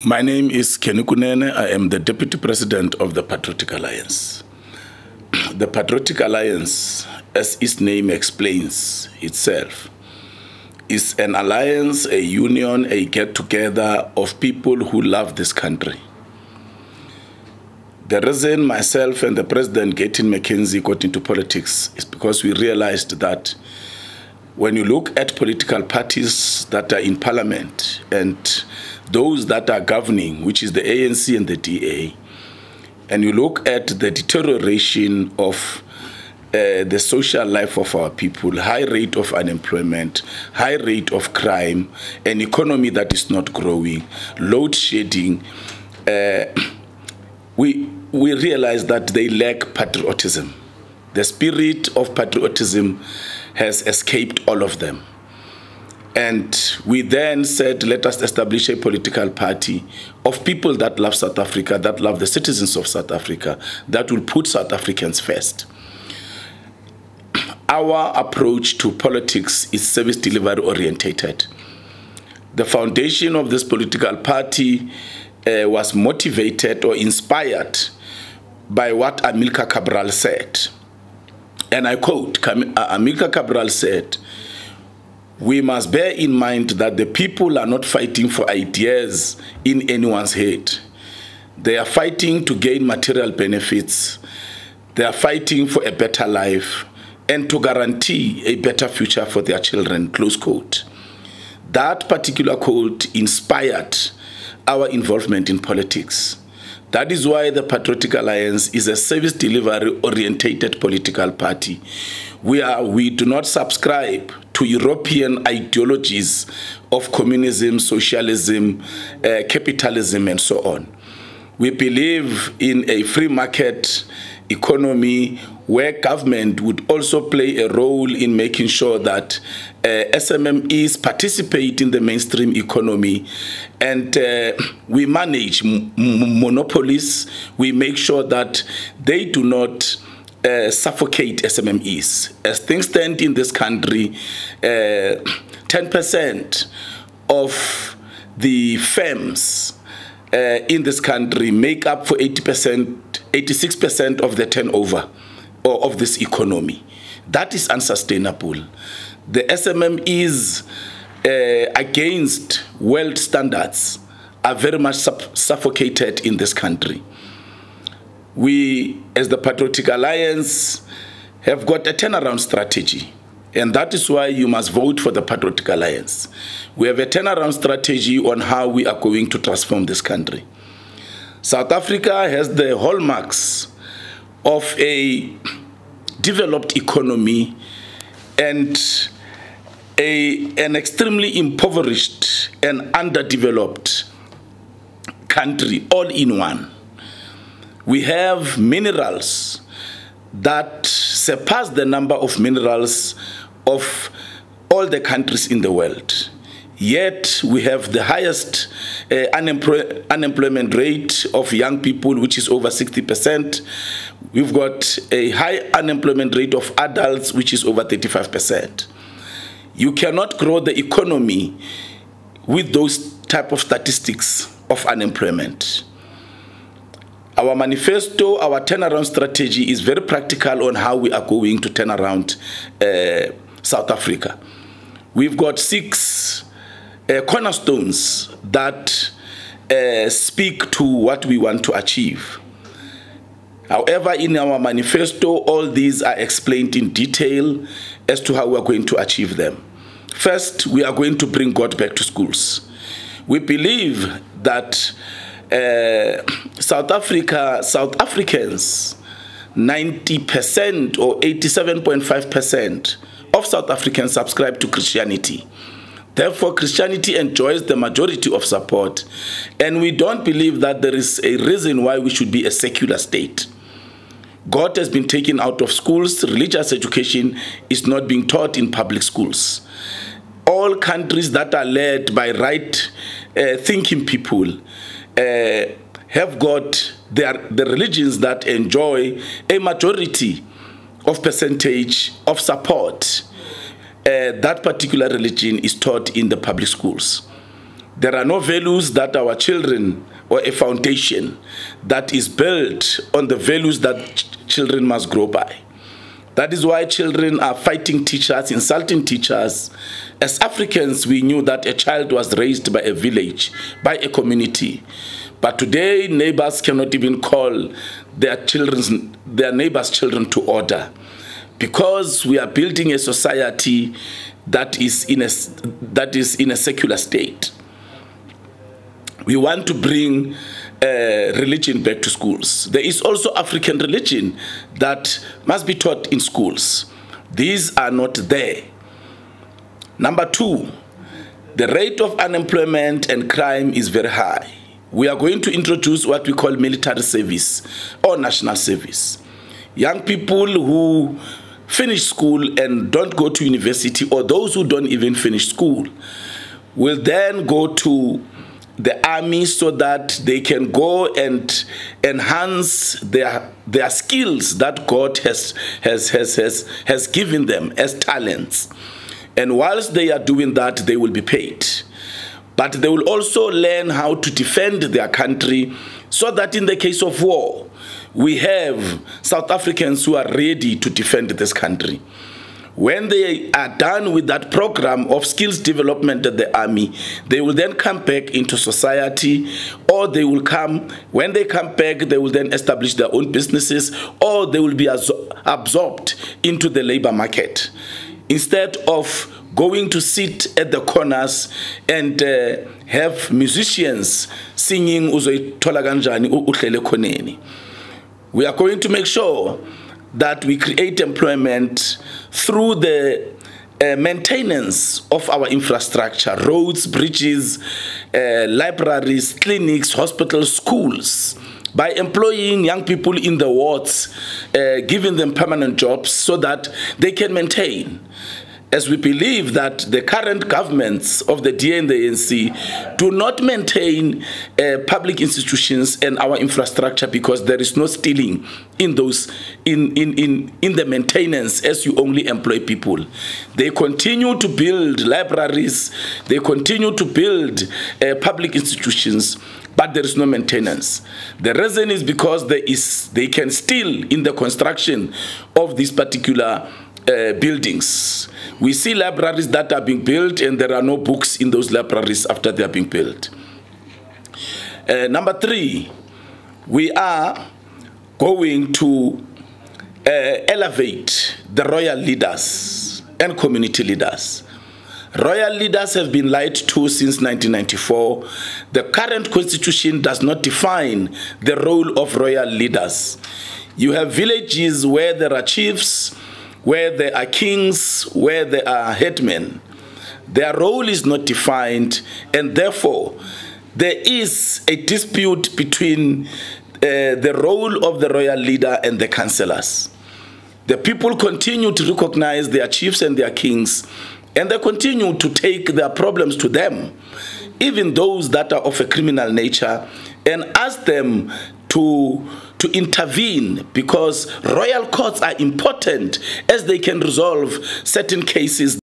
My name is Kenny Kunene. I am the Deputy President of the Patriotic Alliance. The Patriotic Alliance, as its name explains itself, is an alliance, a union, a get-together of people who love this country. The reason myself and the President, Gayton McKenzie, got into politics is because we realized that when you look at political parties that are in parliament and those that are governing, which is the ANC and the DA, and you look at the deterioration of the social life of our people, high rate of unemployment, high rate of crime, an economy that is not growing, load shedding, we realize that they lack patriotism. The spirit of patriotism has escaped all of them. And we then said, let us establish a political party of people that love South Africa, that love the citizens of South Africa, that will put South Africans first. Our approach to politics is service delivery orientated. The foundation of this political party was motivated or inspired by what Amilcar Cabral said. And I quote, Amilcar Cabral said, "We must bear in mind that the people are not fighting for ideas in anyone's head. They are fighting to gain material benefits. They are fighting for a better life and to guarantee a better future for their children," close quote. That particular quote inspired our involvement in politics. That is why the Patriotic Alliance is a service delivery orientated political party. We do not subscribe to European ideologies of communism, socialism, capitalism, and so on. We believe in a free market economy where government would also play a role in making sure that SMMEs participate in the mainstream economy, and we manage monopolies. We make sure that they do not suffocate SMMEs. As things stand in this country, 10% of the firms in this country make up for 86% of the turnover of this economy. That is unsustainable. The SMMEs against world standards are very much suffocated in this country. We, as the Patriotic Alliance, have got a turnaround strategy, and that is why you must vote for the Patriotic Alliance. We have a turnaround strategy on how we are going to transform this country. South Africa has the hallmarks of a developed economy and an extremely impoverished and underdeveloped country, all in one. We have minerals that surpass the number of minerals of all the countries in the world. Yet we have the highest unemployment rate of young people, which is over 60%. We've got a high unemployment rate of adults, which is over 35%. You cannot grow the economy with those type of statistics of unemployment. Our manifesto, our turnaround strategy is very practical on how we are going to turn around South Africa. We've got 6 cornerstones that speak to what we want to achieve. However, in our manifesto, all these are explained in detail as to how we are going to achieve them. First, we are going to bring God back to schools. We believe that South Africans, 90% or 87.5% of South Africans subscribe to Christianity. Therefore, Christianity enjoys the majority of support, and we don't believe that there is a reason why we should be a secular state. God has been taken out of schools. Religious education is not being taught in public schools. All countries that are led by right-thinking people have got the religions that enjoy a majority of percentage of support. That particular religion is taught in the public schools. there are no values that our children, or a foundation that is built on the values that children must grow by. That is why children are fighting teachers, insulting teachers. As Africans, we knew that a child was raised by a village, by a community. But today, neighbors cannot even call their neighbors' children to order, because we are building a society that is in a secular state. We want to bring religion back to schools. There is also African religion that must be taught in schools. These are not there. Number two, the rate of unemployment and crime is very high. We are going to introduce what we call military service or national service. Young people who finish school and don't go to university, or those who don't even finish school, will then go to the army so that they can go and enhance their skills that God has given them as talents. And whilst they are doing that, they will be paid. But they will also learn how to defend their country, so that in the case of war, we have South Africans who are ready to defend this country. When they are done with that program of skills development at the army, they will then come back into society, or they will come, when they come back, they will then establish their own businesses, or they will be absorbed into the labor market. Instead of going to sit at the corners and have musicians singing "Uzoyithola kanjani uhlele khoneni." We are going to make sure that we create employment through the maintenance of our infrastructure, roads, bridges, libraries, clinics, hospitals, schools, by employing young people in the wards, giving them permanent jobs so that they can maintain. As we believe that the current governments of the DA and the ANC do not maintain public institutions and our infrastructure, because there is no stealing in those in the maintenance, as you only employ people. They continue to build libraries, they continue to build public institutions, but there is no maintenance. The reason is because they can steal in the construction of these particular buildings. We see libraries that are being built and there are no books in those libraries after they are being built. Number three, we are going to elevate the royal leaders and community leaders. Royal leaders have been lied to since 1994. The current constitution does not define the role of royal leaders. You have villages where there are chiefs, where there are kings, where there are headmen. Their role is not defined, and therefore there is a dispute between the role of the royal leader and the councillors. The people continue to recognize their chiefs and their kings, and they continue to take their problems to them, even those that are of a criminal nature, and ask them to intervene, because royal courts are important as they can resolve certain cases